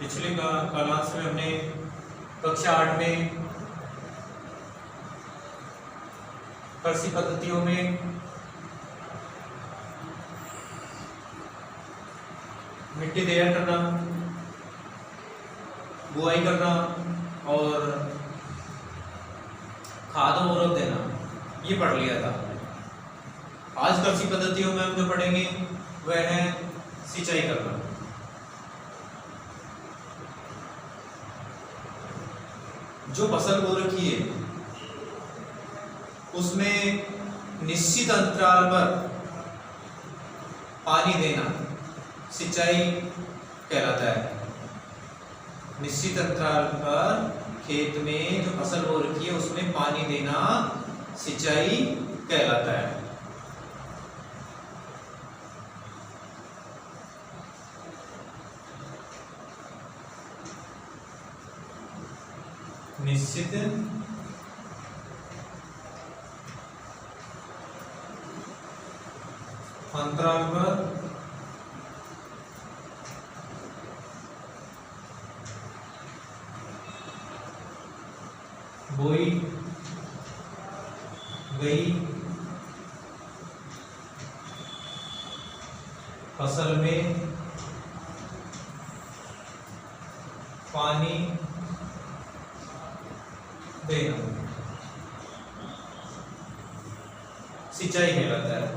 पिछले क्लास में हमने कक्षा 8 में कृषि पद्धतियों में मिट्टी तैयार करना, बुआई करना और खाद और उर्वरक देना ये पढ़ लिया था। आज कृषि पद्धतियों में हम जो पढ़ेंगे वह है सिंचाई करना। जो फसल बो रखी है उसमें निश्चित अंतराल पर पानी देना सिंचाई कहलाता है। निश्चित अंतराल पर खेत में जो फसल बो रखी है उसमें पानी देना सिंचाई कहलाता है। निश्चित अंतराल पर बोई गई फसल में पानी देना सिंचाई कहलाता है।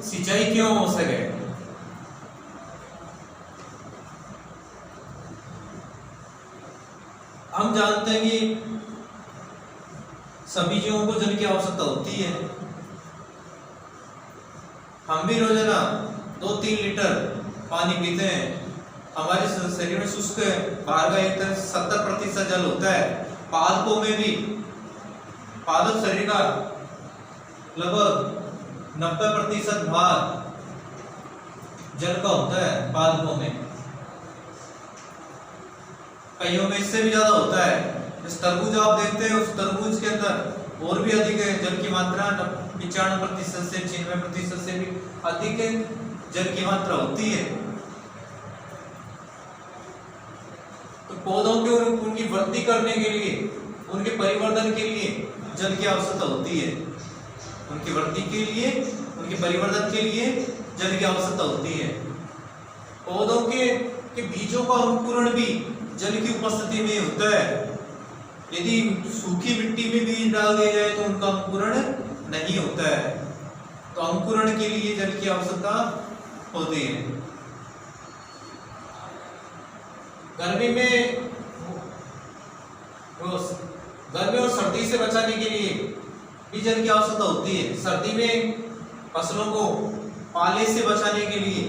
सिंचाई क्यों आवश्यक है? हम जानते हैं कि सभी जीवों को जल की आवश्यकता होती है। हम भी रोजाना 2-3 लीटर पानी पीते हैं। हमारे शरीर में शुष्क बाहर का 70% जल होता है। पादपों में भी पादप शरीर का लगभग 90% भाग जल का होता है। पादपों में कईयों में इससे भी ज्यादा होता है। इस तरबूज आप देखते हैं, उस तरबूज के अंदर और भी अधिक है जल की मात्रा। 95% से 96% से भी अधिक जल की मात्रा होती है। तो पौधों के उनकी वृद्धि करने के लिए, उनके परिवर्धन के लिए जल की आवश्यकता होती है। उनकी वृद्धि के लिए, उनके परिवर्धन के लिए जल की आवश्यकता होती है। पौधों के बीजों का अंकुरण भी जल की उपस्थिति में होता है। यदि सूखी मिट्टी में बीज डाल दिया जाए तो उनका अंकुरण नहीं होता है। तो अंकुरण के लिए जल की आवश्यकता होती है। गर्मी और सर्दी से बचाने के लिए भी जल की आवश्यकता होती है। सर्दी में फसलों को पाले से बचाने के लिए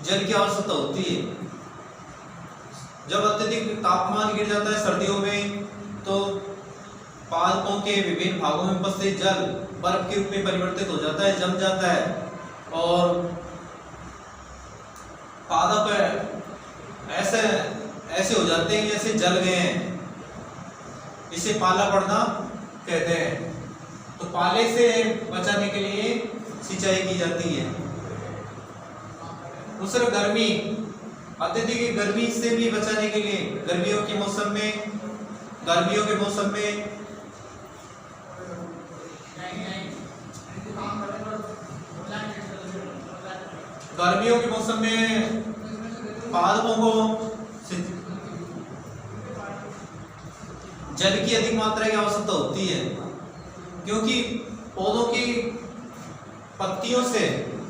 जल की आवश्यकता होती है। जब अत्यधिक तापमान गिर जाता है सर्दियों में तो पादपों के विभिन्न भागों में उपस्थित जल बर्फ के रूप में परिवर्तित हो जाता है, जम जाता है और पादप ऐसे हो जाते हैं जैसे जल गए हैं। इसे पाला पड़ना कहते हैं। तो पाले से बचाने के लिए सिंचाई की जाती है। दूसरा गर्मी, अत्यधिक गर्मी से भी बचाने के लिए गर्मियों के मौसम में पादपों को जल की अधिक मात्रा की आवश्यकता होती है, क्योंकि पौधों की पत्तियों से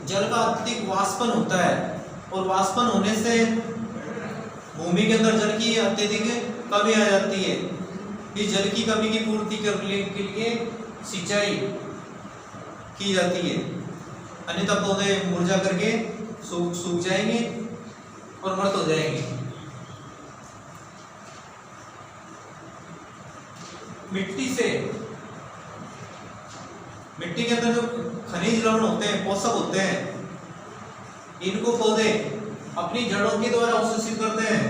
जल का अत्यधिक वाष्पन होता है और वाष्पन होने से भूमि के अंदर जल की अत्यधिक कमी आ जाती है। इस जल की कमी की पूर्ति करने के लिए सिंचाई की जाती है, अन्यथा पौधे मुरझा करके सूख जाएंगे और मृत हो जाएंगे। मिट्टी के अंदर जो खनिज लवण होते हैं, पोषक होते हैं, इनको पौधे अपनी जड़ों के द्वारा अवशोषित करते हैं।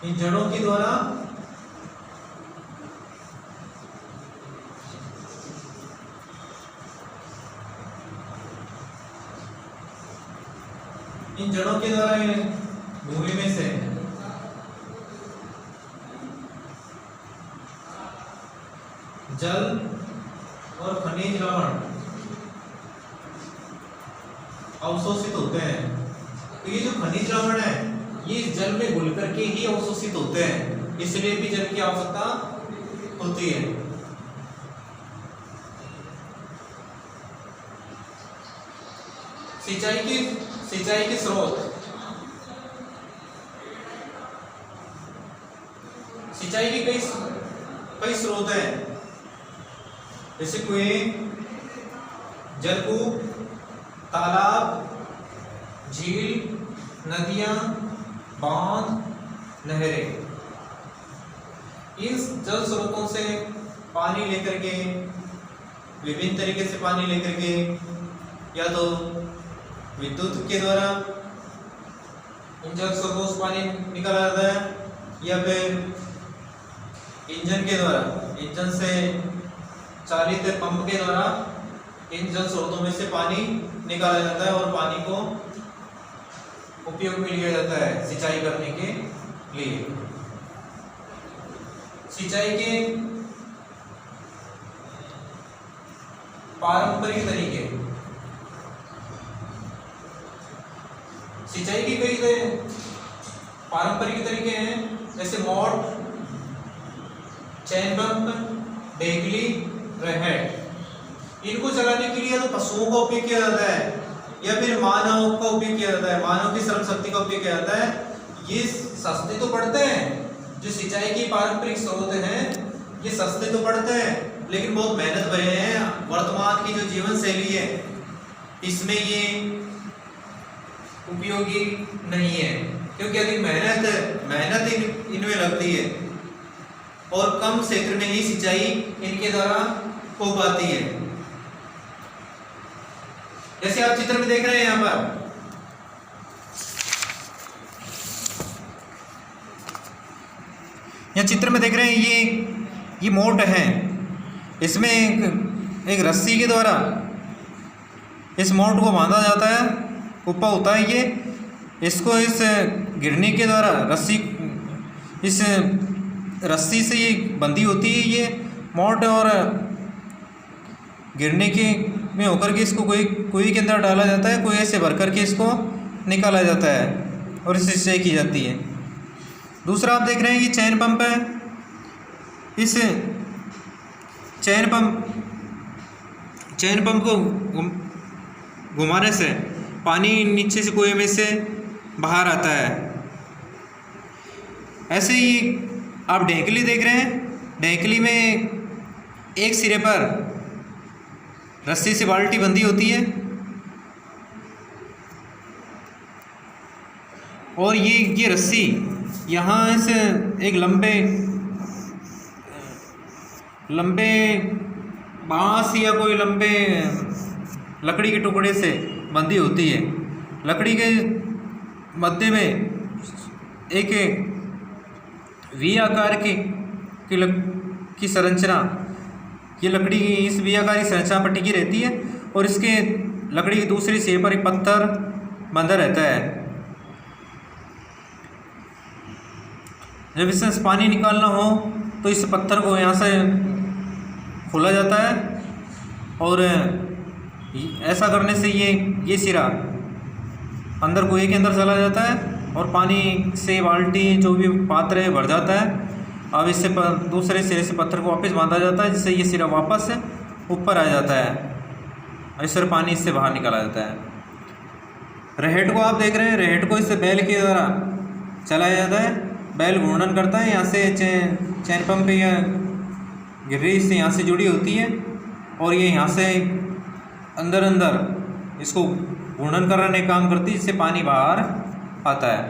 इन जड़ों के द्वारा इन जड़ों के द्वारा भूमि में से जल और खनिज लवण अवशोषित होते हैं। तो ये जो खनिज लवण है ये जल में घुल करके ही अवशोषित होते हैं, इसलिए भी जल की आवश्यकता होती है। सिंचाई के स्रोत, सिंचाई के कई स्रोत हैं, जैसे कुएं, जलकूप, तालाब, झील, नदियां, बांध, नहरें। इन जल स्रोतों से पानी लेकर के, विभिन्न तरीके से पानी लेकर के, या तो विद्युत के द्वारा इन जल स्रोतों से पानी निकाला जाता है, या फिर इंजन के द्वारा, इंजन से चालित पंप के द्वारा इन जल स्रोतों में से पानी निकाला जाता है और पानी को उपयोग में लिया जाता है सिंचाई करने के लिए। सिंचाई के पारंपरिक तरीके, सिंचाई के कई पारंपरिक तरीके हैं, जैसे मोट, चैन पंप, ढेकली, रहट। इनको चलाने के लिए तो पशुओं का उपयोग किया जाता है या फिर मानव का उपयोग किया जाता है, मानव की श्रम शक्ति का उपयोग किया जाता है। ये सस्ते तो पड़ते हैं, जो सिंचाई के पारंपरिक स्रोत हैं ये सस्ते तो पड़ते हैं, लेकिन बहुत मेहनत भरे हैं। वर्तमान की जो जीवन शैली है इसमें ये उपयोगी नहीं है, क्योंकि अधिक मेहनत इनमें लगती है और कम क्षेत्र में ही सिंचाई इनके द्वारा हो पाती है। जैसे आप चित्र में देख रहे हैं, यहाँ पर चित्र में देख रहे हैं, ये मोट है। इसमें एक रस्सी के द्वारा इस मोट को बांधा जाता है, कुप्पा होता है ये। इसको इस गिरनी के द्वारा इस रस्सी से ये बंधी होती है ये मोट, और गिरने के में होकर के इसको कुएं के अंदर डाला जाता है, कुएं से भर करके इसको निकाला जाता है और इससे सिंचाई की जाती है। दूसरा आप देख रहे हैं कि चैन पंप है। इस चैन पंप को घुमाने से पानी नीचे से कुएं में से बाहर आता है। ऐसे ही आप ढेकली देख रहे हैं। ढेकली में एक सिरे पर रस्सी से बाल्टी बंधी होती है और ये रस्सी यहाँ से एक लंबे बांस या कोई लंबे लकड़ी के टुकड़े से बंधी होती है। लकड़ी के मध्य में एक वी आकार की संरचना, ये लकड़ी की इस वी आकार की संरचना पर टिकी रहती है और इसके लकड़ी की दूसरी सिरे पर एक पत्थर बंधा रहता है। जब इससे पानी निकालना हो तो इस पत्थर को यहाँ से खोला जाता है और ऐसा करने से ये सिरा अंदर कुएं के अंदर चला जाता है और पानी से बाल्टी जो भी पात्र है भर जाता है। अब इससे दूसरे सिरे से पत्थर को वापस बांधा जाता है, जिससे ये सिरा वापस ऊपर आ जाता है और इस तरह पानी इससे बाहर निकाला जाता है। रहेट को आप देख रहे हैं। रहेट को इससे बैल के द्वारा चलाया जाता है। बैल घूर्णन करता है, यहाँ से चैन पंप या गिर्री से यहाँ से जुड़ी होती है और ये यहाँ से अंदर इसको घूर्णन करने का काम करती है, जिससे पानी बाहर आता है।